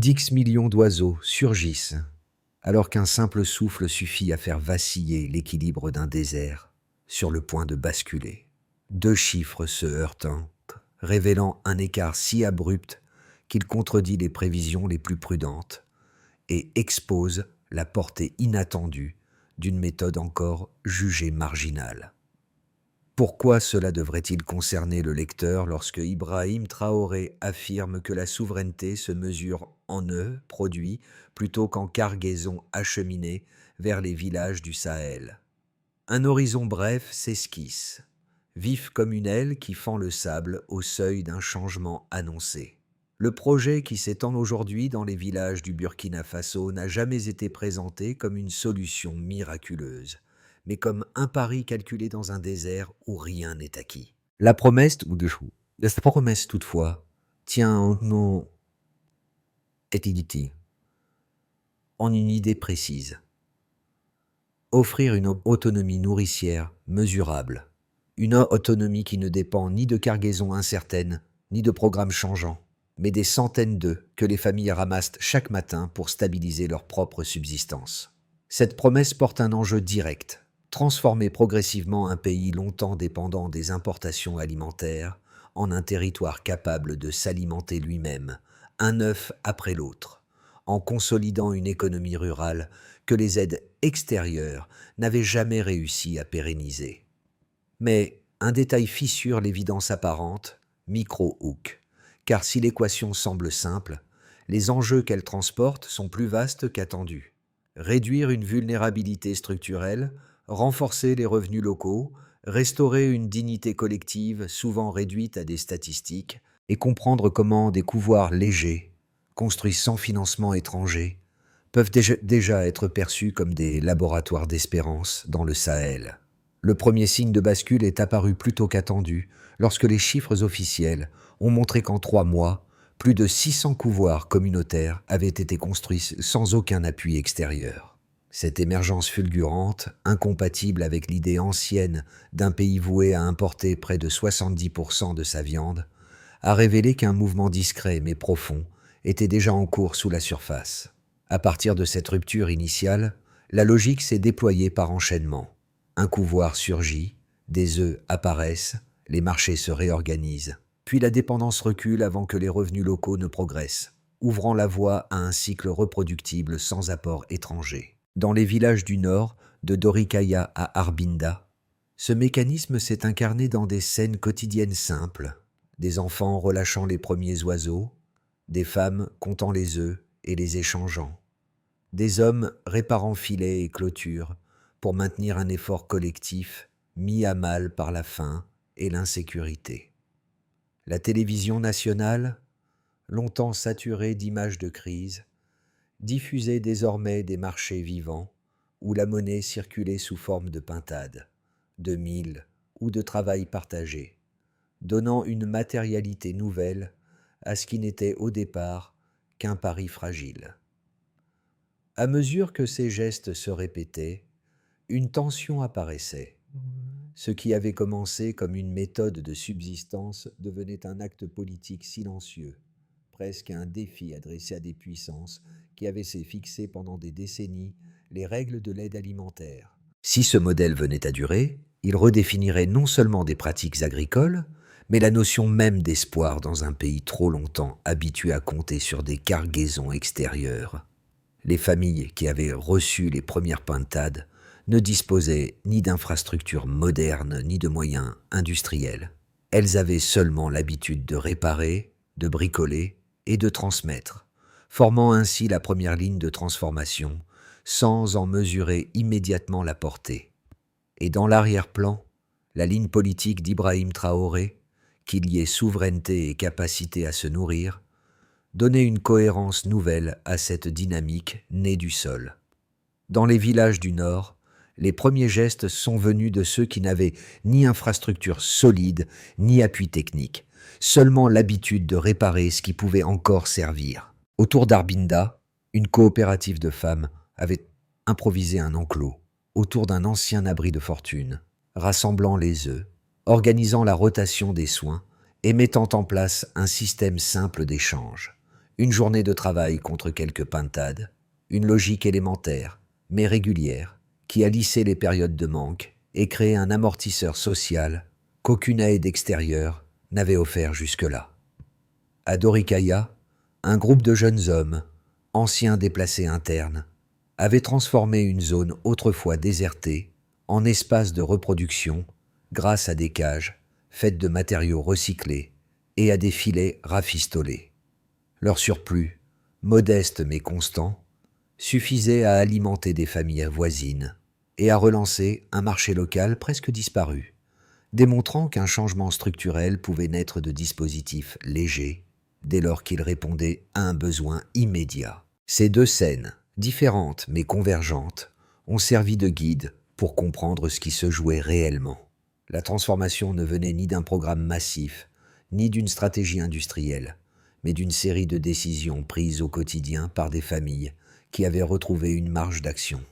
Dix millions d'oiseaux surgissent, alors qu'un simple souffle suffit à faire vaciller l'équilibre d'un désert sur le point de basculer. Deux chiffres se heurtant, révélant un écart si abrupt qu'il contredit les prévisions les plus prudentes et expose la portée inattendue d'une méthode encore jugée marginale. Pourquoi cela devrait-il concerner le lecteur lorsque Ibrahim Traoré affirme que la souveraineté se mesure en œufs produits plutôt qu'en cargaisons acheminées vers les villages du Sahel? Un horizon bref s'esquisse, vif comme une aile qui fend le sable au seuil d'un changement annoncé. Le projet qui s'étend aujourd'hui dans les villages du Burkina Faso n'a jamais été présenté comme une solution miraculeuse, mais comme un pari calculé dans un désert où rien n'est acquis. La promesse toutefois tient en nom et en une idée précise. Offrir une autonomie nourricière mesurable, une autonomie qui ne dépend ni de cargaisons incertaines, ni de programmes changeants, mais des centaines d'œufs que les familles ramassent chaque matin pour stabiliser leur propre subsistance. Cette promesse porte un enjeu direct: transformer progressivement un pays longtemps dépendant des importations alimentaires en un territoire capable de s'alimenter lui-même, un œuf après l'autre, en consolidant une économie rurale que les aides extérieures n'avaient jamais réussi à pérenniser. Mais un détail fissure l'évidence apparente, micro-hook, car si l'équation semble simple, les enjeux qu'elle transporte sont plus vastes qu'attendus. Réduire une vulnérabilité structurelle, renforcer les revenus locaux, restaurer une dignité collective souvent réduite à des statistiques, et comprendre comment des couvoirs légers, construits sans financement étranger, peuvent déjà être perçus comme des laboratoires d'espérance dans le Sahel. Le premier signe de bascule est apparu plus tôt qu'attendu, lorsque les chiffres officiels ont montré qu'en 3 mois, plus de 600 couvoirs communautaires avaient été construits sans aucun appui extérieur. Cette émergence fulgurante, incompatible avec l'idée ancienne d'un pays voué à importer près de 70% de sa viande, a révélé qu'un mouvement discret mais profond était déjà en cours sous la surface. À partir de cette rupture initiale, la logique s'est déployée par enchaînement. Un couvoir surgit, des œufs apparaissent, les marchés se réorganisent. Puis la dépendance recule avant que les revenus locaux ne progressent, ouvrant la voie à un cycle reproductible sans apport étranger. Dans les villages du nord, de Dorikaya à Arbinda, ce mécanisme s'est incarné dans des scènes quotidiennes simples, des enfants relâchant les premiers oiseaux, des femmes comptant les œufs et les échangeant, des hommes réparant filets et clôtures pour maintenir un effort collectif mis à mal par la faim et l'insécurité. La télévision nationale, longtemps saturée d'images de crise, diffusait désormais des marchés vivants où la monnaie circulait sous forme de pintades, de mille ou de travail partagé, donnant une matérialité nouvelle à ce qui n'était au départ qu'un pari fragile. À mesure que ces gestes se répétaient, une tension apparaissait. Ce qui avait commencé comme une méthode de subsistance devenait un acte politique silencieux, presque un défi adressé à des puissances qui avaient fixé pendant des décennies les règles de l'aide alimentaire. Si ce modèle venait à durer, il redéfinirait non seulement des pratiques agricoles, mais la notion même d'espoir dans un pays trop longtemps habitué à compter sur des cargaisons extérieures. Les familles qui avaient reçu les premières pintades ne disposaient ni d'infrastructures modernes ni de moyens industriels. Elles avaient seulement l'habitude de réparer, de bricoler et de transmettre, formant ainsi la première ligne de transformation, sans en mesurer immédiatement la portée. Et dans l'arrière-plan, la ligne politique d'Ibrahim Traoré, qui liait souveraineté et capacité à se nourrir, donnait une cohérence nouvelle à cette dynamique née du sol. Dans les villages du Nord, les premiers gestes sont venus de ceux qui n'avaient ni infrastructure solide, ni appui technique, seulement l'habitude de réparer ce qui pouvait encore servir. Autour d'Arbinda, une coopérative de femmes avait improvisé un enclos autour d'un ancien abri de fortune, rassemblant les œufs, organisant la rotation des soins et mettant en place un système simple d'échange. Une journée de travail contre quelques pintades, une logique élémentaire, mais régulière, qui a lissé les périodes de manque et créé un amortisseur social qu'aucune aide extérieure n'avait offert jusque-là. À Doricaya, un groupe de jeunes hommes, anciens déplacés internes, avait transformé une zone autrefois désertée en espace de reproduction grâce à des cages faites de matériaux recyclés et à des filets rafistolés. Leur surplus, modeste mais constant, suffisait à alimenter des familles voisines et à relancer un marché local presque disparu, démontrant qu'un changement structurel pouvait naître de dispositifs légers dès lors qu'il répondait à un besoin immédiat. Ces deux scènes, différentes mais convergentes, ont servi de guide pour comprendre ce qui se jouait réellement. La transformation ne venait ni d'un programme massif, ni d'une stratégie industrielle, mais d'une série de décisions prises au quotidien par des familles qui avaient retrouvé une marge d'action.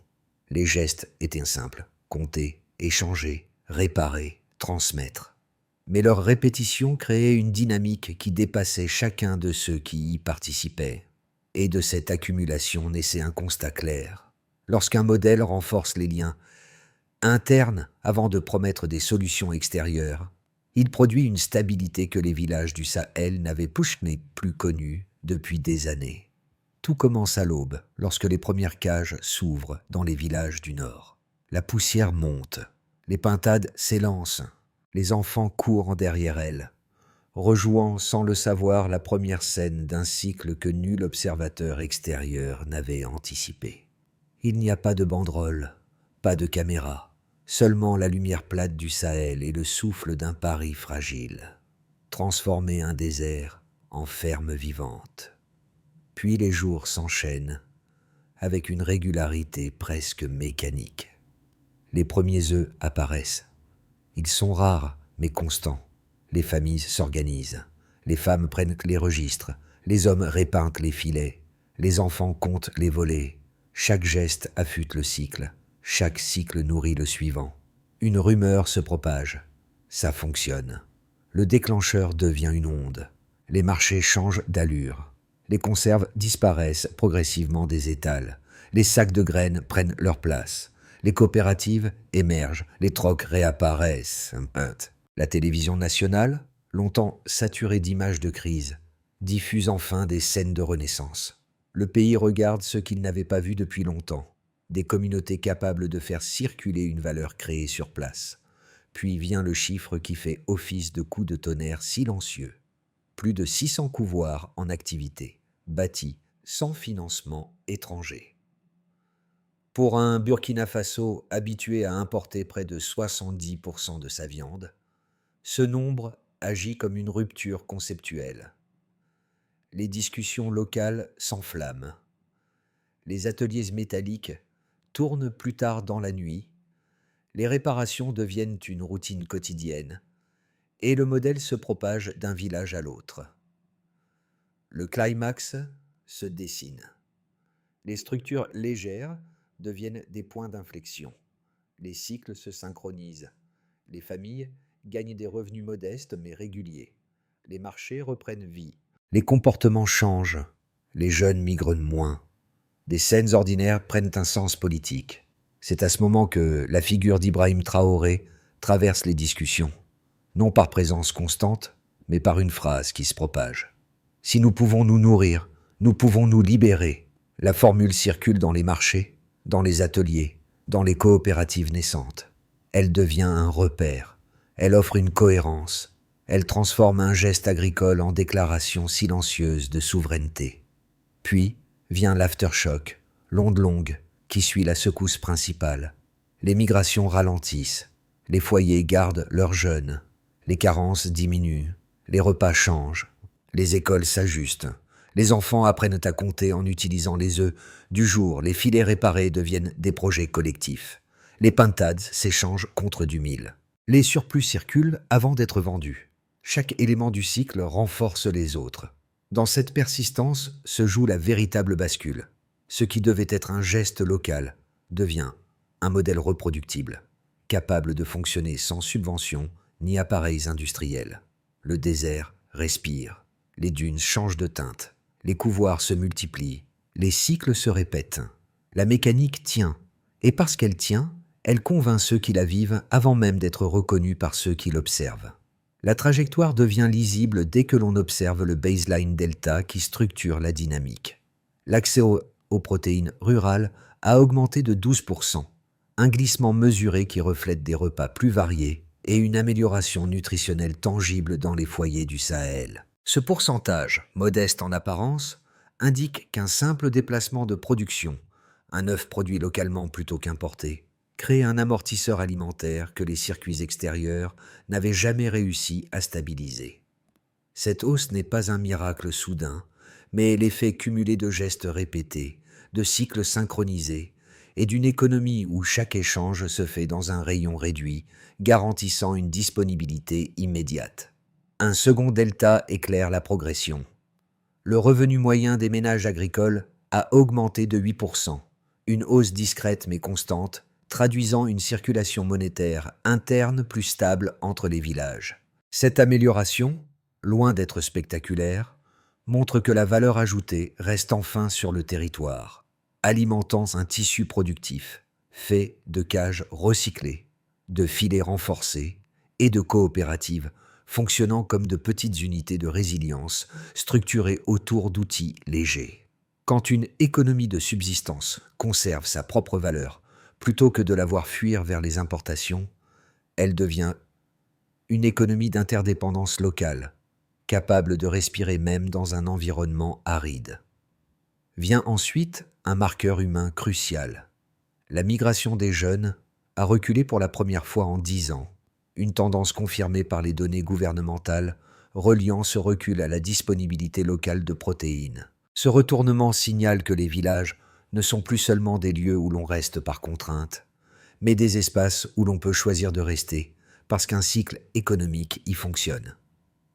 Les gestes étaient simples: compter, échanger, réparer, transmettre. Mais leur répétition créait une dynamique qui dépassait chacun de ceux qui y participaient. Et de cette accumulation naissait un constat clair. Lorsqu'un modèle renforce les liens internes avant de promettre des solutions extérieures, il produit une stabilité que les villages du Sahel n'avaient plus connue depuis des années. Tout commence à l'aube, lorsque les premières cages s'ouvrent dans les villages du Nord. La poussière monte, les pintades s'élancent, les enfants courent derrière elles, rejouant sans le savoir la première scène d'un cycle que nul observateur extérieur n'avait anticipé. Il n'y a pas de banderole, pas de caméra, seulement la lumière plate du Sahel et le souffle d'un Paris fragile, transformer un désert en ferme vivante. Puis les jours s'enchaînent avec une régularité presque mécanique. Les premiers œufs apparaissent. Ils sont rares mais constants. Les familles s'organisent. Les femmes prennent les registres. Les hommes répintent les filets. Les enfants comptent les volets. Chaque geste affûte le cycle. Chaque cycle nourrit le suivant. Une rumeur se propage. Ça fonctionne. Le déclencheur devient une onde. Les marchés changent d'allure. Les conserves disparaissent progressivement des étals. Les sacs de graines prennent leur place. Les coopératives émergent. Les trocs réapparaissent. La télévision nationale, longtemps saturée d'images de crise, diffuse enfin des scènes de renaissance. Le pays regarde ce qu'il n'avait pas vu depuis longtemps, des communautés capables de faire circuler une valeur créée sur place. Puis vient le chiffre qui fait office de coup de tonnerre silencieux. Plus de 600 couvoirs en activité, bâtis sans financement étranger. Pour un Burkina Faso habitué à importer près de 70% de sa viande, ce nombre agit comme une rupture conceptuelle. Les discussions locales s'enflamment. Les ateliers métalliques tournent plus tard dans la nuit. Les réparations deviennent une routine quotidienne. Et le modèle se propage d'un village à l'autre. Le climax se dessine. Les structures légères deviennent des points d'inflexion. Les cycles se synchronisent. Les familles gagnent des revenus modestes mais réguliers. Les marchés reprennent vie. Les comportements changent. Les jeunes migrent moins. Des scènes ordinaires prennent un sens politique. C'est à ce moment que la figure d'Ibrahim Traoré traverse les discussions, non par présence constante, mais par une phrase qui se propage. Si nous pouvons nous nourrir, nous pouvons nous libérer. La formule circule dans les marchés, dans les ateliers, dans les coopératives naissantes. Elle devient un repère. Elle offre une cohérence. Elle transforme un geste agricole en déclaration silencieuse de souveraineté. Puis vient l'aftershock, l'onde longue, qui suit la secousse principale. Les migrations ralentissent. Les foyers gardent leurs jeunes. Les carences diminuent. Les repas changent. Les écoles s'ajustent. Les enfants apprennent à compter en utilisant les œufs du jour. Les filets réparés deviennent des projets collectifs. Les pintades s'échangent contre du mil. Les surplus circulent avant d'être vendus. Chaque élément du cycle renforce les autres. Dans cette persistance se joue la véritable bascule. Ce qui devait être un geste local devient un modèle reproductible, capable de fonctionner sans subvention ni appareils industriels. Le désert respire. Les dunes changent de teinte. Les couvoirs se multiplient, les cycles se répètent. La mécanique tient, et parce qu'elle tient, elle convainc ceux qui la vivent avant même d'être reconnue par ceux qui l'observent. La trajectoire devient lisible dès que l'on observe le baseline delta qui structure la dynamique. L'accès aux protéines rurales a augmenté de 12%, un glissement mesuré qui reflète des repas plus variés et une amélioration nutritionnelle tangible dans les foyers du Sahel. Ce pourcentage, modeste en apparence, indique qu'un simple déplacement de production, un œuf produit localement plutôt qu'importé, crée un amortisseur alimentaire que les circuits extérieurs n'avaient jamais réussi à stabiliser. Cette hausse n'est pas un miracle soudain, mais l'effet cumulé de gestes répétés, de cycles synchronisés, et d'une économie où chaque échange se fait dans un rayon réduit, garantissant une disponibilité immédiate. Un second delta éclaire la progression. Le revenu moyen des ménages agricoles a augmenté de 8%, une hausse discrète mais constante, traduisant une circulation monétaire interne plus stable entre les villages. Cette amélioration, loin d'être spectaculaire, montre que la valeur ajoutée reste enfin sur le territoire, alimentant un tissu productif, fait de cages recyclées, de filets renforcés et de coopératives fonctionnant comme de petites unités de résilience structurées autour d'outils légers. Quand une économie de subsistance conserve sa propre valeur, plutôt que de la voir fuir vers les importations, elle devient une économie d'interdépendance locale, capable de respirer même dans un environnement aride. Vient ensuite un marqueur humain crucial. La migration des jeunes a reculé pour la première fois en 10 ans, une tendance confirmée par les données gouvernementales reliant ce recul à la disponibilité locale de protéines. Ce retournement signale que les villages ne sont plus seulement des lieux où l'on reste par contrainte, mais des espaces où l'on peut choisir de rester, parce qu'un cycle économique y fonctionne.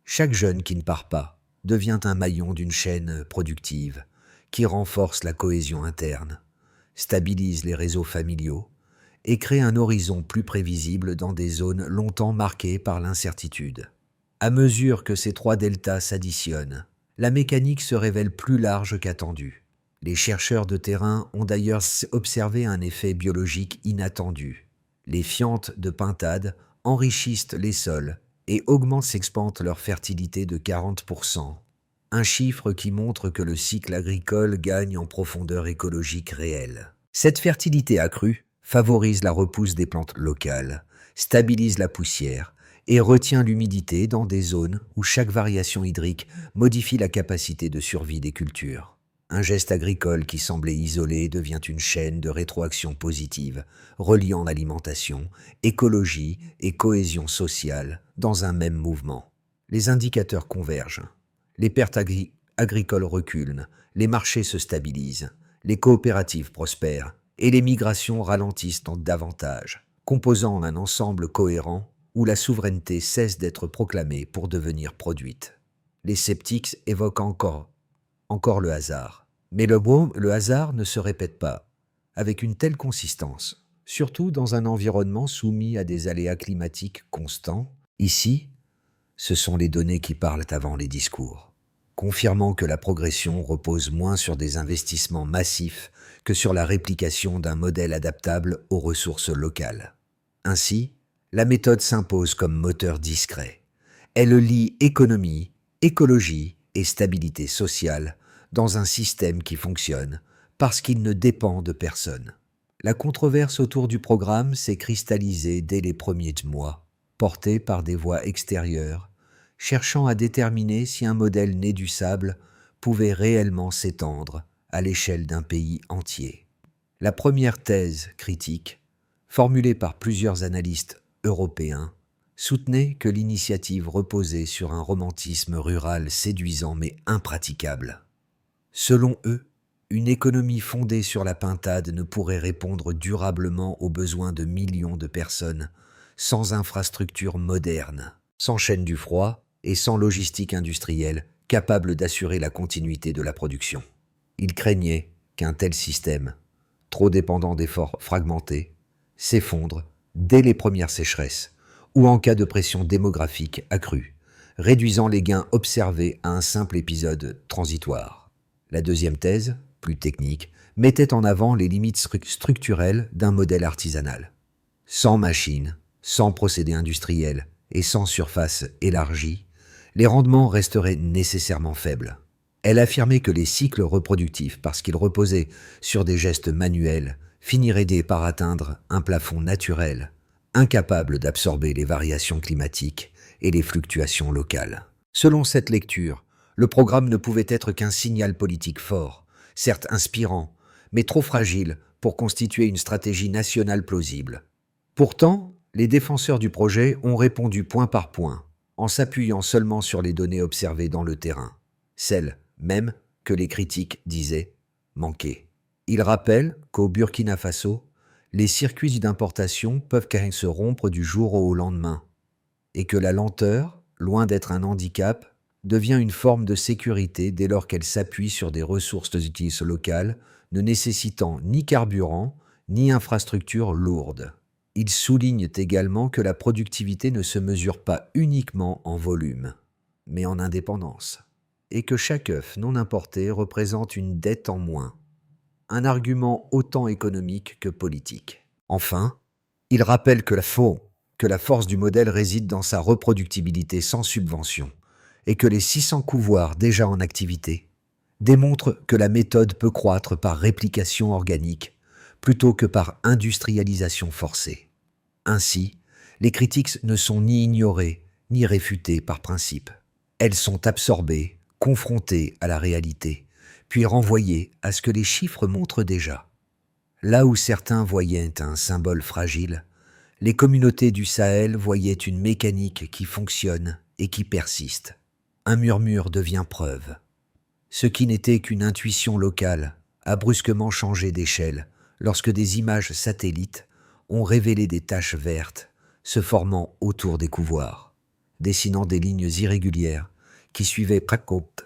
Chaque jeune qui ne part pas devient un maillon d'une chaîne productive qui renforce la cohésion interne, stabilise les réseaux familiaux et crée un horizon plus prévisible dans des zones longtemps marquées par l'incertitude. À mesure que ces 3 deltas s'additionnent, la mécanique se révèle plus large qu'attendue. Les chercheurs de terrain ont d'ailleurs observé un effet biologique inattendu. Les fientes de pintade enrichissent les sols et sexpantent leur fertilité de 40%, un chiffre qui montre que le cycle agricole gagne en profondeur écologique réelle. Cette fertilité accrue favorise la repousse des plantes locales, stabilise la poussière et retient l'humidité dans des zones où chaque variation hydrique modifie la capacité de survie des cultures. Un geste agricole qui semblait isolé devient une chaîne de rétroaction positive, reliant alimentation, écologie et cohésion sociale dans un même mouvement. Les indicateurs convergent. Les pertes agricoles reculent, les marchés se stabilisent, les coopératives prospèrent et les migrations ralentissent davantage, composant un ensemble cohérent où la souveraineté cesse d'être proclamée pour devenir produite. Les sceptiques évoquent encore le hasard. Mais le hasard ne se répète pas avec une telle consistance, surtout dans un environnement soumis à des aléas climatiques constants. Ici, ce sont les données qui parlent avant les discours, confirmant que la progression repose moins sur des investissements massifs que sur la réplication d'un modèle adaptable aux ressources locales. Ainsi, la méthode s'impose comme moteur discret. Elle lie économie, écologie et stabilité sociale dans un système qui fonctionne parce qu'il ne dépend de personne. La controverse autour du programme s'est cristallisée dès les premiers mois, portée par des voix extérieures, cherchant à déterminer si un modèle né du sable pouvait réellement s'étendre à l'échelle d'un pays entier. La première thèse critique, formulée par plusieurs analystes européens, soutenait que l'initiative reposait sur un romantisme rural séduisant mais impraticable. Selon eux, une économie fondée sur la pintade ne pourrait répondre durablement aux besoins de millions de personnes sans infrastructures modernes, sans chaîne du froid et sans logistique industrielle capable d'assurer la continuité de la production. Ils craignaient qu'un tel système, trop dépendant d'efforts fragmentés, s'effondre dès les premières sécheresses ou en cas de pression démographique accrue, réduisant les gains observés à un simple épisode transitoire. La deuxième thèse, plus technique, mettait en avant les limites structurelles d'un modèle artisanal. Sans machines, sans procédés industriels et sans surface élargie, les rendements resteraient nécessairement faibles. Elle affirmait que les cycles reproductifs, parce qu'ils reposaient sur des gestes manuels, finiraient par atteindre un plafond naturel, incapable d'absorber les variations climatiques et les fluctuations locales. Selon cette lecture, le programme ne pouvait être qu'un signal politique fort, certes inspirant, mais trop fragile pour constituer une stratégie nationale plausible. Pourtant, les défenseurs du projet ont répondu point par point, en s'appuyant seulement sur les données observées dans le terrain, celles même que les critiques disaient manquer. Ils rappellent qu'au Burkina Faso, les circuits d'importation peuvent se rompre du jour au lendemain, et que la lenteur, loin d'être un handicap, devient une forme de sécurité dès lors qu'elle s'appuie sur des ressources utiles locales, ne nécessitant ni carburant, ni infrastructures lourdes. Ils soulignent également que la productivité ne se mesure pas uniquement en volume, mais en indépendance, et que chaque œuf non importé représente une dette en moins, un argument autant économique que politique. Enfin, ils rappellent que la force du modèle réside dans sa reproductibilité sans subvention, et que les 600 couvoirs déjà en activité démontrent que la méthode peut croître par réplication organique plutôt que par industrialisation forcée. Ainsi, les critiques ne sont ni ignorées ni réfutées par principe. Elles sont absorbées, confrontées à la réalité, puis renvoyées à ce que les chiffres montrent déjà. Là où certains voyaient un symbole fragile, les communautés du Sahel voyaient une mécanique qui fonctionne et qui persiste. Un murmure devient preuve. Ce qui n'était qu'une intuition locale a brusquement changé d'échelle lorsque des images satellites ont révélé des taches vertes se formant autour des couvoirs, dessinant des lignes irrégulières qui suivaient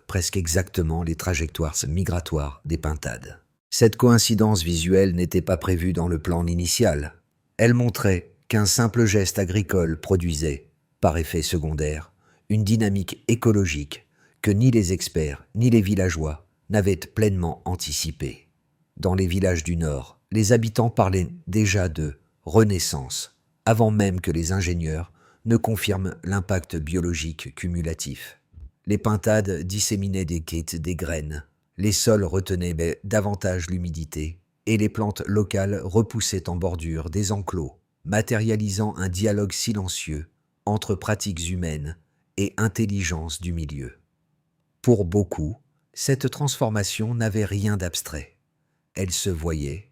presque exactement les trajectoires migratoires des pintades. Cette coïncidence visuelle n'était pas prévue dans le plan initial. Elle montrait qu'un simple geste agricole produisait, par effet secondaire, une dynamique écologique que ni les experts ni les villageois n'avaient pleinement anticipée. Dans les villages du Nord, les habitants parlaient déjà de renaissance, avant même que les ingénieurs ne confirment l'impact biologique cumulatif. Les pintades disséminaient des graines, les sols retenaient davantage l'humidité, et les plantes locales repoussaient en bordure des enclos, matérialisant un dialogue silencieux entre pratiques humaines et intelligence du milieu. Pour beaucoup, cette transformation n'avait rien d'abstrait. Elle se voyait,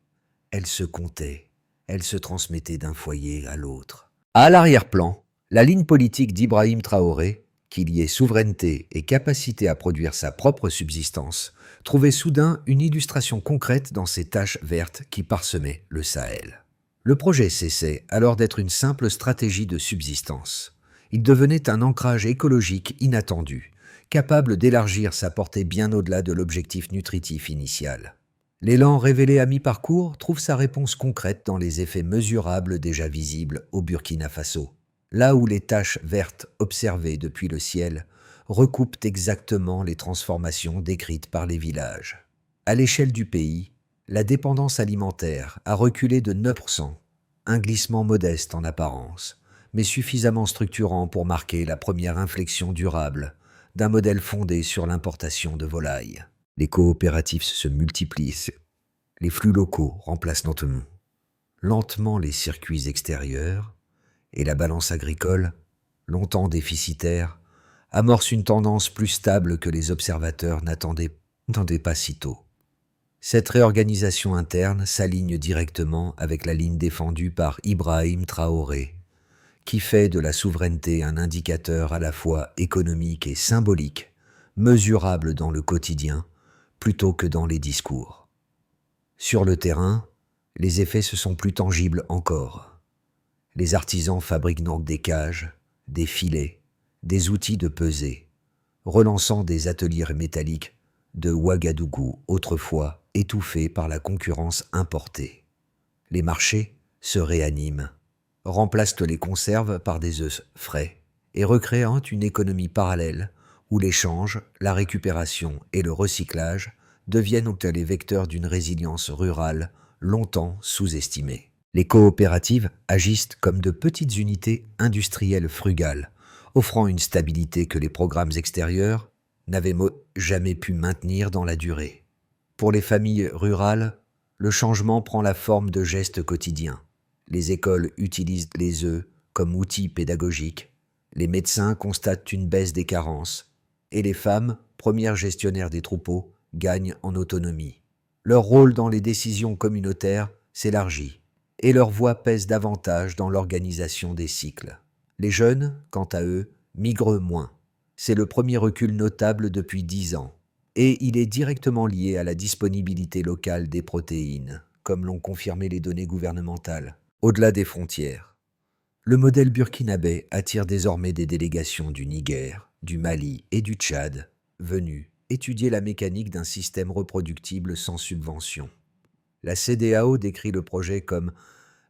elle se comptait, elle se transmettait d'un foyer à l'autre. À l'arrière-plan, la ligne politique d'Ibrahim Traoré, qui liait souveraineté et capacité à produire sa propre subsistance, trouvait soudain une illustration concrète dans ces taches vertes qui parsemaient le Sahel. Le projet cessait alors d'être une simple stratégie de subsistance. Il devenait un ancrage écologique inattendu, capable d'élargir sa portée bien au-delà de l'objectif nutritif initial. L'élan révélé à mi-parcours trouve sa réponse concrète dans les effets mesurables déjà visibles au Burkina Faso, là où les taches vertes observées depuis le ciel recoupent exactement les transformations décrites par les villages. À l'échelle du pays, la dépendance alimentaire a reculé de 9%, un glissement modeste en apparence, mais suffisamment structurant pour marquer la première inflexion durable d'un modèle fondé sur l'importation de volailles. Les coopératifs se multiplient, les flux locaux remplacent lentement les circuits extérieurs, et la balance agricole, longtemps déficitaire, amorce une tendance plus stable que les observateurs n'attendaient pas si tôt. Cette réorganisation interne s'aligne directement avec la ligne défendue par Ibrahim Traoré, qui fait de la souveraineté un indicateur à la fois économique et symbolique, mesurable dans le quotidien, plutôt que dans les discours. Sur le terrain, les effets se sont plus tangibles encore. Les artisans fabriquent donc des cages, des filets, des outils de pesée, relançant des ateliers métalliques de Ouagadougou, autrefois étouffés par la concurrence importée. Les marchés se réaniment, remplacent les conserves par des œufs frais et recréant une économie parallèle où l'échange, la récupération et le recyclage deviennent donc les vecteurs d'une résilience rurale longtemps sous-estimée. Les coopératives agissent comme de petites unités industrielles frugales, offrant une stabilité que les programmes extérieurs n'avaient jamais pu maintenir dans la durée. Pour les familles rurales, le changement prend la forme de gestes quotidiens. Les écoles utilisent les œufs comme outil pédagogique, les médecins constatent une baisse des carences, et les femmes, premières gestionnaires des troupeaux, gagnent en autonomie. Leur rôle dans les décisions communautaires s'élargit, et leur voix pèse davantage dans l'organisation des cycles. Les jeunes, quant à eux, migrent moins. C'est le premier recul notable depuis 10 ans, et il est directement lié à la disponibilité locale des protéines, comme l'ont confirmé les données gouvernementales, au-delà des frontières. Le modèle burkinabé attire désormais des délégations du Niger, du Mali et du Tchad, venues étudier la mécanique d'un système reproductible sans subvention. La CEDEAO décrit le projet comme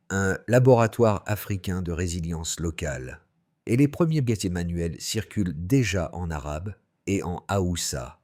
un laboratoire africain de résilience locale, et les premiers guettes manuels circulent déjà en arabe et en haoussa,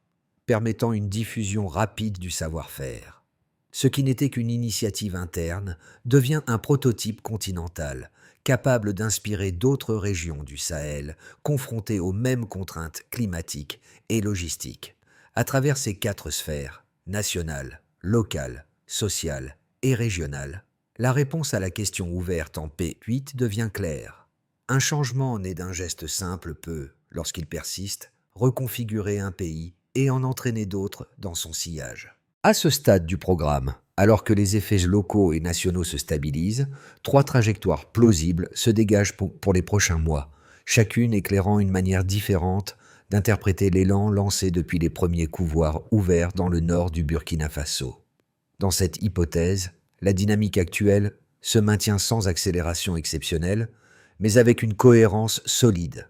permettant une diffusion rapide du savoir-faire. Ce qui n'était qu'une initiative interne devient un prototype continental, capable d'inspirer d'autres régions du Sahel confrontées aux mêmes contraintes climatiques et logistiques. À travers ces 4 sphères, nationale, locale, sociale et régionale, la réponse à la question ouverte en P8 devient claire. Un changement né d'un geste simple peut, lorsqu'il persiste, reconfigurer un pays et en entraîner d'autres dans son sillage. À ce stade du programme, alors que les effets locaux et nationaux se stabilisent, 3 trajectoires plausibles se dégagent pour les prochains mois, chacune éclairant une manière différente d'interpréter l'élan lancé depuis les premiers couvoirs ouverts dans le nord du Burkina Faso. Dans cette hypothèse, la dynamique actuelle se maintient sans accélération exceptionnelle, mais avec une cohérence solide.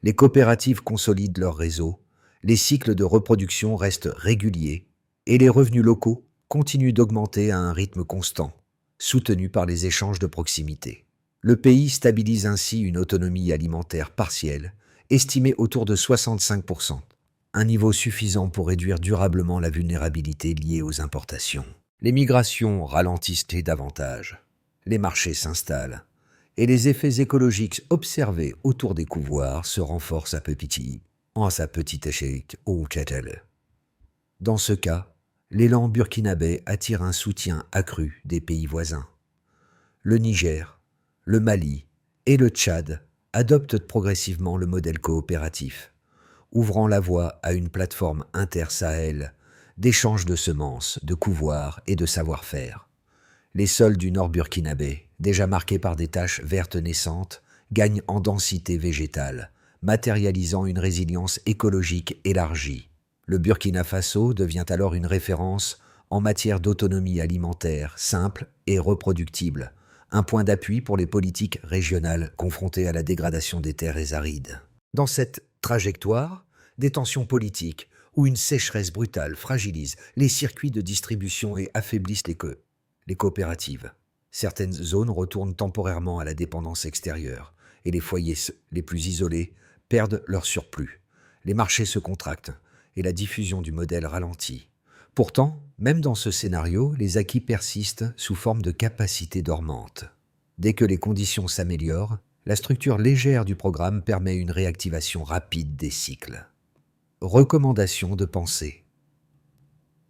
Les coopératives consolident leur réseau, les cycles de reproduction restent réguliers et les revenus locaux continuent d'augmenter à un rythme constant, soutenu par les échanges de proximité. Le pays stabilise ainsi une autonomie alimentaire partielle, estimée autour de 65%, un niveau suffisant pour réduire durablement la vulnérabilité liée aux importations. Les migrations ralentissent davantage, les marchés s'installent, et les effets écologiques observés autour des couvoirs se renforcent à sa petite échelle au Tchad. Dans ce cas, l'élan burkinabé attire un soutien accru des pays voisins. Le Niger, le Mali et le Tchad adoptent progressivement le modèle coopératif, ouvrant la voie à une plateforme inter-Sahel d'échange de semences, de couvoirs et de savoir-faire. Les sols du nord burkinabé, déjà marqués par des taches vertes naissantes, gagnent en densité végétale, matérialisant une résilience écologique élargie. Le Burkina Faso devient alors une référence en matière d'autonomie alimentaire simple et reproductible, un point d'appui pour les politiques régionales confrontées à la dégradation des terres arides. Dans cette trajectoire, des tensions politiques ou une sécheresse brutale fragilisent les circuits de distribution et affaiblissent les coopératives. Certaines zones retournent temporairement à la dépendance extérieure et les foyers les plus isolés perdent leur surplus. Les marchés se contractent et la diffusion du modèle ralentit. Pourtant, même dans ce scénario, les acquis persistent sous forme de capacités dormantes. Dès que les conditions s'améliorent, la structure légère du programme permet une réactivation rapide des cycles. Recommandations de pensée.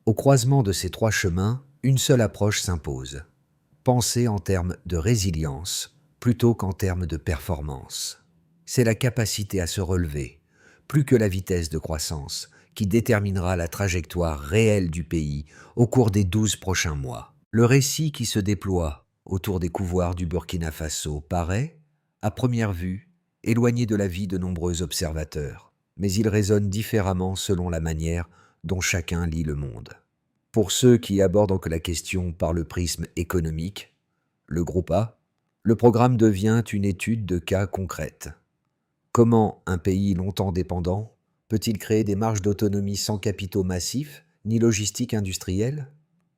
Au croisement de ces 3 chemins, une seule approche s'impose. Penser en termes de résilience plutôt qu'en termes de performance. C'est la capacité à se relever, plus que la vitesse de croissance, qui déterminera la trajectoire réelle du pays au cours des 12 prochains mois. Le récit qui se déploie autour des couvoirs du Burkina Faso paraît, à première vue, éloigné de la vie de nombreux observateurs, mais il résonne différemment selon la manière dont chacun lit le monde. Pour ceux qui abordent donc la question par le prisme économique, le groupe A, le programme devient une étude de cas concrète. Comment un pays longtemps dépendant peut-il créer des marges d'autonomie sans capitaux massifs ni logistique industrielle ?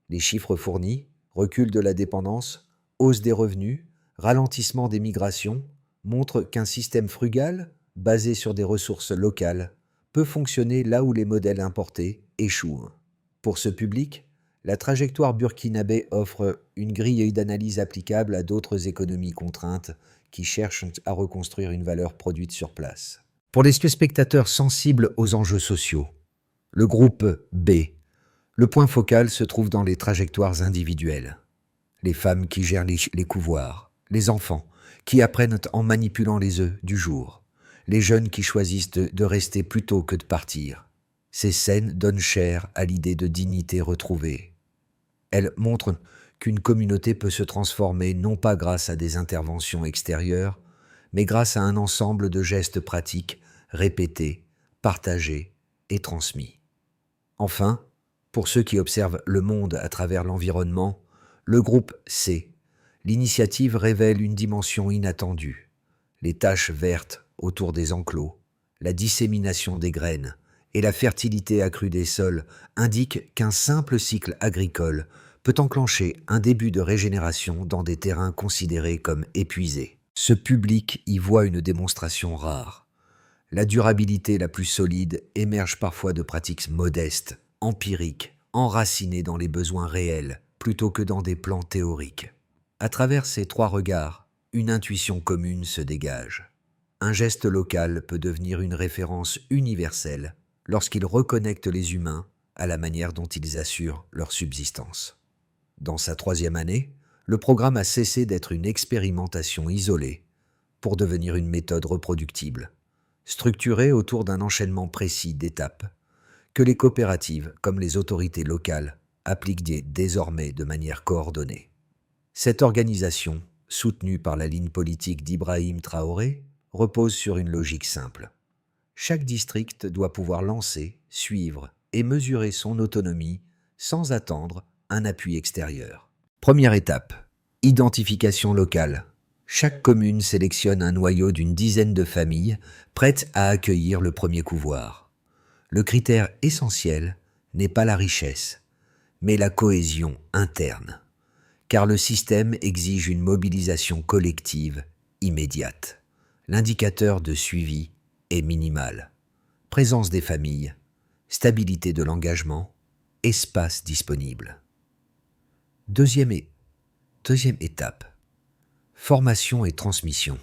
Les chiffres fournis, recul de la dépendance, hausse des revenus, ralentissement des migrations, montrent qu'un système frugal, basé sur des ressources locales, peut fonctionner là où les modèles importés échouent. Pour ce public, la trajectoire burkinabé offre une grille d'analyse applicable à d'autres économies contraintes qui cherchent à reconstruire une valeur produite sur place. Pour les spectateurs sensibles aux enjeux sociaux, le groupe B, le point focal se trouve dans les trajectoires individuelles. Les femmes qui gèrent les couvoirs, les enfants qui apprennent en manipulant les œufs du jour, les jeunes qui choisissent de rester plutôt que de partir. Ces scènes donnent chair à l'idée de dignité retrouvée. Elles montrent qu'une communauté peut se transformer non pas grâce à des interventions extérieures, mais grâce à un ensemble de gestes pratiques, répétés, partagés et transmis. Enfin, pour ceux qui observent le monde à travers l'environnement, le groupe C, l'initiative révèle une dimension inattendue. Les taches vertes autour des enclos, la dissémination des graines et la fertilité accrue des sols indiquent qu'un simple cycle agricole peut enclencher un début de régénération dans des terrains considérés comme épuisés. Ce public y voit une démonstration rare. La durabilité la plus solide émerge parfois de pratiques modestes, empiriques, enracinées dans les besoins réels, plutôt que dans des plans théoriques. À travers ces trois regards, une intuition commune se dégage. Un geste local peut devenir une référence universelle lorsqu'il reconnecte les humains à la manière dont ils assurent leur subsistance. Dans sa 3e année, le programme a cessé d'être une expérimentation isolée pour devenir une méthode reproductible, structurée autour d'un enchaînement précis d'étapes que les coopératives comme les autorités locales appliquent désormais de manière coordonnée. Cette organisation, soutenue par la ligne politique d'Ibrahim Traoré, repose sur une logique simple. Chaque district doit pouvoir lancer, suivre et mesurer son autonomie sans attendre un appui extérieur. Première étape, identification locale. Chaque commune sélectionne un noyau d'une dizaine de familles prêtes à accueillir le premier couvoir. Le critère essentiel n'est pas la richesse, mais la cohésion interne, car le système exige une mobilisation collective immédiate. L'indicateur de suivi est minimal. Présence des familles, stabilité de l'engagement, espace disponible. Deuxième étape, formation et transmission.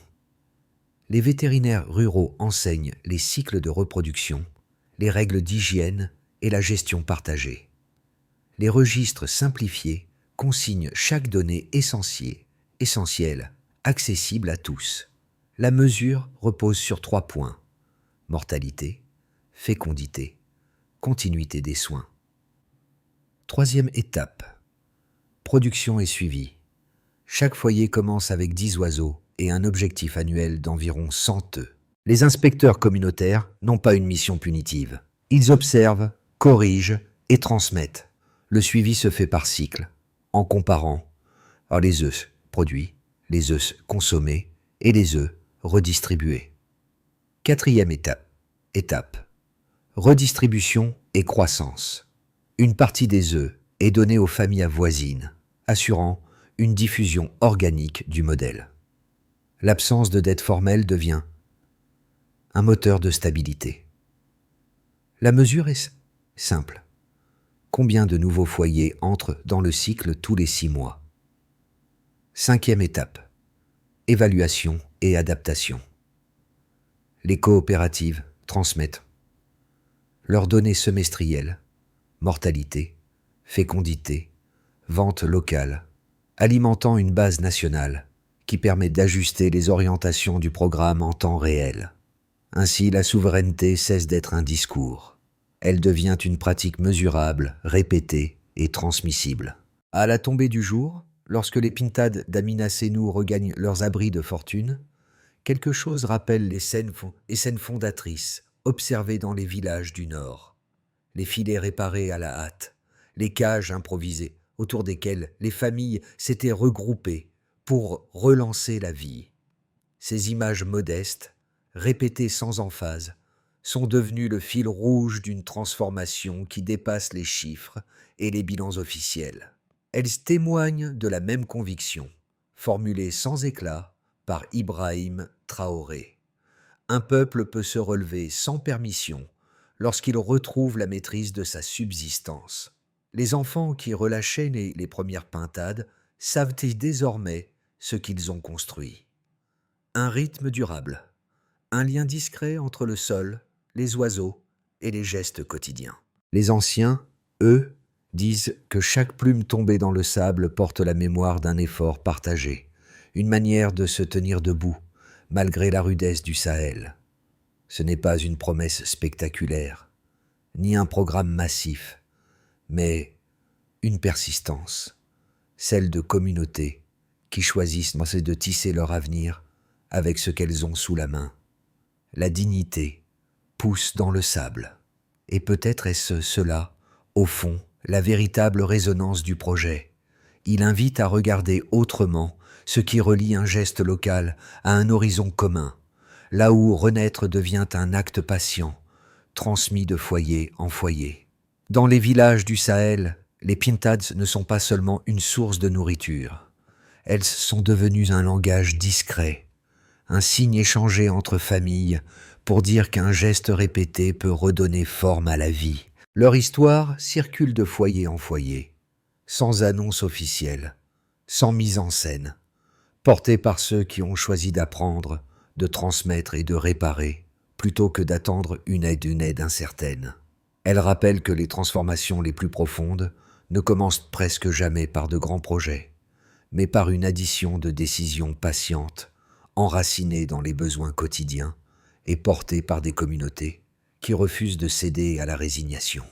Les vétérinaires ruraux enseignent les cycles de reproduction, les règles d'hygiène et la gestion partagée. Les registres simplifiés consignent chaque donnée essentielle, accessible à tous. La mesure repose sur 3 points: mortalité, fécondité, continuité des soins. Troisième étape, production et suivi. Chaque foyer commence avec 10 oiseaux et un objectif annuel d'environ 100 œufs. Les inspecteurs communautaires n'ont pas une mission punitive. Ils observent, corrigent et transmettent. Le suivi se fait par cycle, en comparant les œufs produits, les œufs consommés et les œufs redistribués. 4e étape, redistribution et croissance. Une partie des œufs est donnée aux familles voisines, assurant une diffusion organique du modèle. L'absence de dette formelle devient un moteur de stabilité. La mesure est simple. Combien de nouveaux foyers entrent dans le cycle tous les 6 mois? 5e étape, évaluation et adaptation. Les coopératives transmettent leurs données semestrielles, mortalité, fécondité, vente locale, alimentant une base nationale qui permet d'ajuster les orientations du programme en temps réel. Ainsi, la souveraineté cesse d'être un discours. Elle devient une pratique mesurable, répétée et transmissible. À la tombée du jour, lorsque les pintades d'Amina Senou regagnent leurs abris de fortune, quelque chose rappelle les scènes fondatrices observées dans les villages du Nord. Les filets réparés à la hâte, les cages improvisées autour desquelles les familles s'étaient regroupées pour relancer la vie. Ces images modestes, répétées sans emphase, sont devenues le fil rouge d'une transformation qui dépasse les chiffres et les bilans officiels. Elles témoignent de la même conviction, formulée sans éclat par Ibrahim Traoré. Un peuple peut se relever sans permission lorsqu'il retrouve la maîtrise de sa subsistance. Les enfants qui relâchaient les premières pintades savent désormais ce qu'ils ont construit. Un rythme durable, un lien discret entre le sol, les oiseaux et les gestes quotidiens. Les anciens, eux, disent que chaque plume tombée dans le sable porte la mémoire d'un effort partagé, une manière de se tenir debout, malgré la rudesse du Sahel. Ce n'est pas une promesse spectaculaire, ni un programme massif, mais une persistance, celle de communautés qui choisissent de tisser leur avenir avec ce qu'elles ont sous la main. La dignité pousse dans le sable. Et peut-être est-ce cela, au fond, la véritable résonance du projet. Il invite à regarder autrement ce qui relie un geste local à un horizon commun, là où renaître devient un acte patient, transmis de foyer en foyer. Dans les villages du Sahel, les pintades ne sont pas seulement une source de nourriture. Elles sont devenues un langage discret, un signe échangé entre familles pour dire qu'un geste répété peut redonner forme à la vie. Leur histoire circule de foyer en foyer, sans annonce officielle, sans mise en scène, portée par ceux qui ont choisi d'apprendre, de transmettre et de réparer, plutôt que d'attendre une aide incertaine. Elle rappelle que les transformations les plus profondes ne commencent presque jamais par de grands projets, mais par une addition de décisions patientes, enracinées dans les besoins quotidiens et portées par des communautés qui refusent de céder à la résignation.